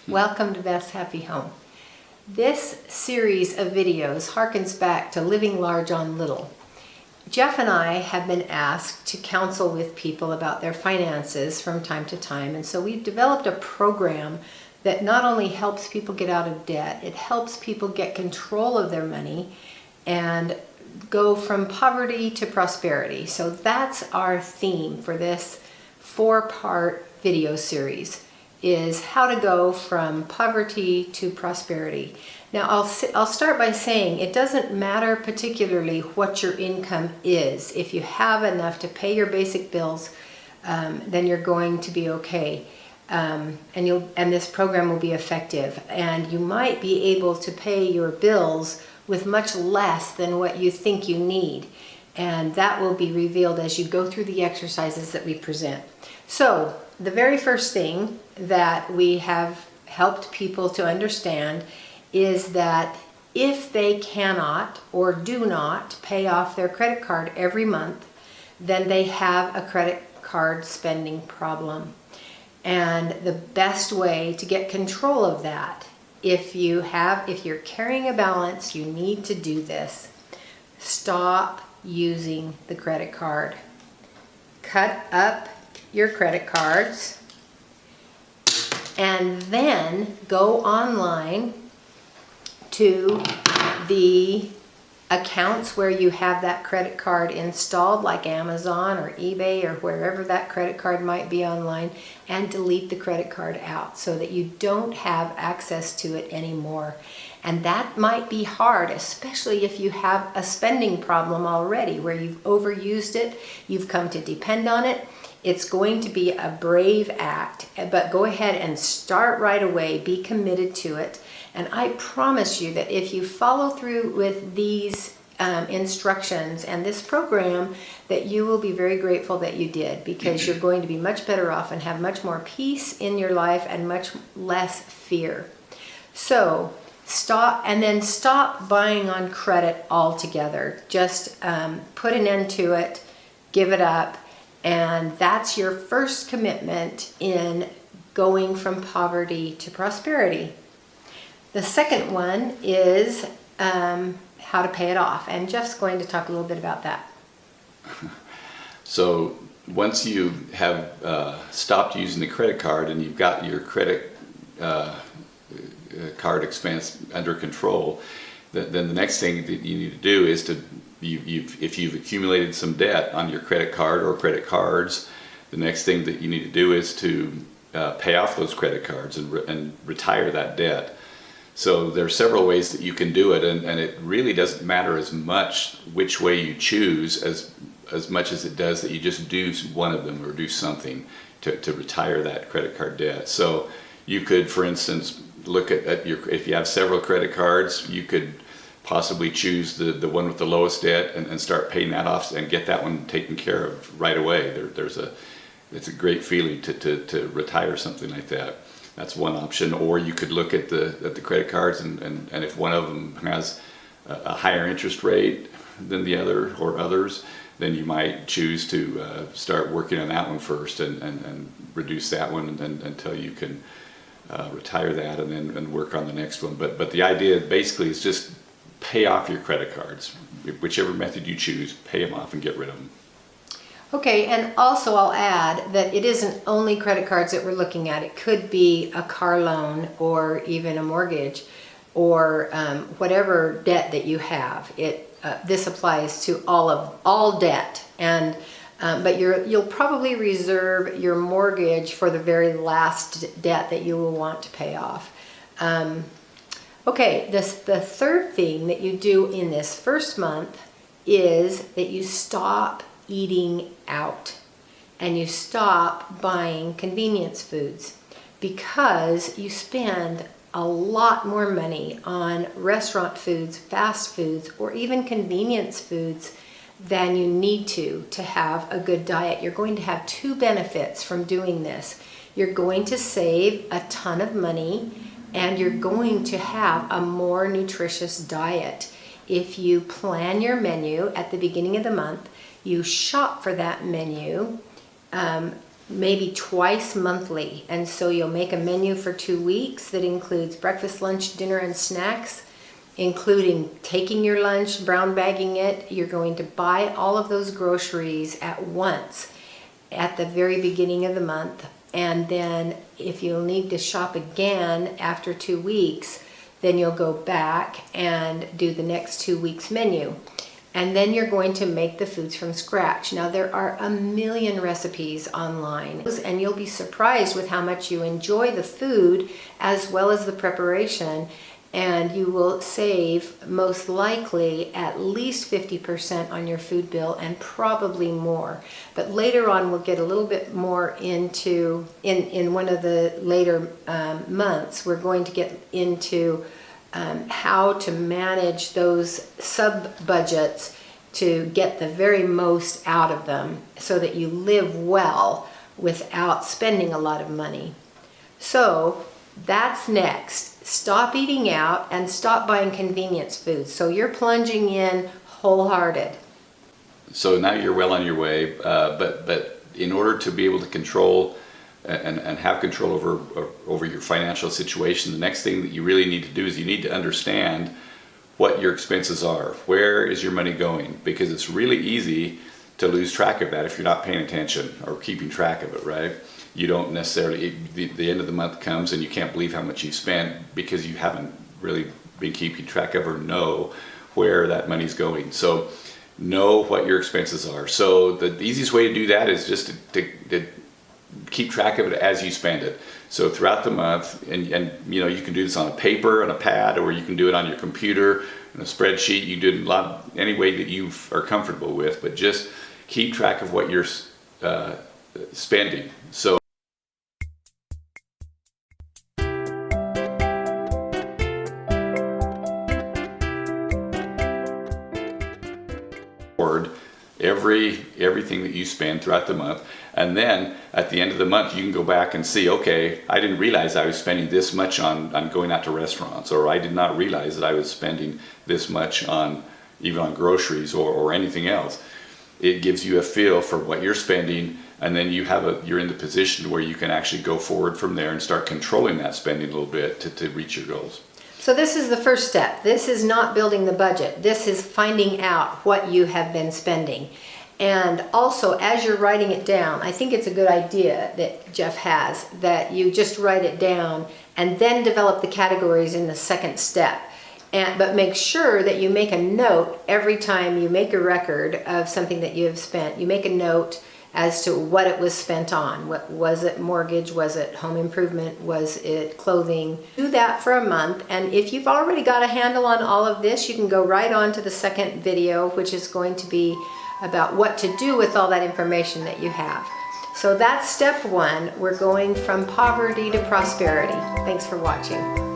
Welcome to Beth's Happy Home. This series of videos harkens back to living large on little. Jeff and I have been asked to counsel with people about their finances from time to time, and so we've developed a program that not only helps people get out of debt, it helps people get control of their money and go from poverty to prosperity. So that's our theme for this 4-part video series, is how to go from poverty to prosperity. Now I'll start by saying it doesn't matter particularly what your income is. If you have enough to pay your basic bills, then you're going to be okay. And this program will be effective. And you might be able to pay your bills with much less than what you think you need. And that will be revealed as you go through the exercises that we present. So the very first thing that we have helped people to understand is that if they cannot or do not pay off their credit card every month, then they have a credit card spending problem. And the best way to get control of that, if you're carrying a balance, you need to do this. Stop using the credit card. Cut up your credit cards and then go online to the accounts where you have that credit card installed, like Amazon or eBay or wherever that credit card might be online, and delete the credit card out so that you don't have access to it anymore. And that might be hard, especially if you have a spending problem already where you've overused it, you've come to depend on it. It's going to be a brave act, but go ahead and start right away. Be committed to it. And I promise you that if you follow through with these instructions and this program, that you will be very grateful that you did, because you're going to be much better off and have much more peace in your life and much less fear. So stop buying on credit altogether. Just put an end to it, give it up. And that's your first commitment in going from poverty to prosperity. The second one is how to pay it off. And Jeff's going to talk a little bit about that. So once you have stopped using the credit card and you've got your credit card expense under control, then the next thing that you need to do is to if you've accumulated some debt on your credit card or credit cards, the next thing that you need to do is to pay off those credit cards and retire that debt. So there are several ways that you can do it, and it really doesn't matter as much which way you choose as much as it does that you just do one of them or do something to retire that credit card debt. So you could, for instance, look at if you have several credit cards, you could possibly choose the one with the lowest debt and start paying that off and get that one taken care of right away. It's a great feeling to retire something like that. That's one option. Or you could look at the credit cards and if one of them has a higher interest rate than the other or others, then you might choose to start working on that one first and reduce that one until you can retire that and then work on the next one. But the idea basically is just pay off your credit cards. Whichever method you choose, pay them off and get rid of them. Okay, and also I'll add that it isn't only credit cards that we're looking at. It could be a car loan or even a mortgage or whatever debt that you have. This applies to all debt, and but you'll probably reserve your mortgage for the very last debt that you will want to pay off. Okay, the third thing that you do in this first month is that you stop eating out and you stop buying convenience foods, because you spend a lot more money on restaurant foods, fast foods, or even convenience foods than you need to have a good diet. You're going to have two benefits from doing this. You're going to save a ton of money, and you're going to have a more nutritious diet. If you plan your menu at the beginning of the month, you shop for that menu, maybe twice monthly. And so you'll make a menu for 2 weeks that includes breakfast, lunch, dinner, and snacks, including taking your lunch, brown bagging it. You're going to buy all of those groceries at once at the very beginning of the month. And then if you'll need to shop again after 2 weeks, then you'll go back and do the next 2 weeks menu. And then you're going to make the foods from scratch. Now there are a million recipes online, and you'll be surprised with how much you enjoy the food as well as the preparation. And you will save most likely at least 50% on your food bill, and probably more. But later on we'll get a little bit more into, in one of the later months, we're going to get into how to manage those sub-budgets to get the very most out of them so that you live well without spending a lot of money. So that's next. Stop eating out and stop buying convenience foods. So you're plunging in wholehearted. So now you're well on your way, but in order to be able to control and have control over your financial situation, the next thing that you really need to do is you need to understand what your expenses are. Where is your money going? Because it's really easy to lose track of that if you're not paying attention or keeping track of it, right? You don't necessarily, the end of the month comes and you can't believe how much you spent because you haven't really been keeping track of or know where that money's going. So know what your expenses are. So the easiest way to do that is just to keep track of it as you spend it. So throughout the month, and you know, you can do this on a paper, on a pad, or you can do it on your computer, in a spreadsheet. You do it any way that you are comfortable with, but just keep track of what you're spending. So everything that you spend throughout the month, and then at the end of the month you can go back and see, okay, I didn't realize I was spending this much on going out to restaurants, or I did not realize that I was spending this much on even on groceries or anything else. It gives you a feel for what you're spending, and then you're in the position where you can actually go forward from there and start controlling that spending a little bit to reach your goals. So this is the first step. This is not building the budget. This is finding out what you have been spending. And also, as you're writing it down, I think it's a good idea that Jeff has, that you just write it down and then develop the categories in the second step. But make sure that you make a note every time you make a record of something that you have spent. You make a note as to what it was spent on. What was it? Mortgage? Was it home improvement? Was it clothing? Do that for a month, and if you've already got a handle on all of this, you can go right on to the second video, which is going to be about what to do with all that information that you have. So that's step one. We're going from poverty to prosperity. Thanks for watching.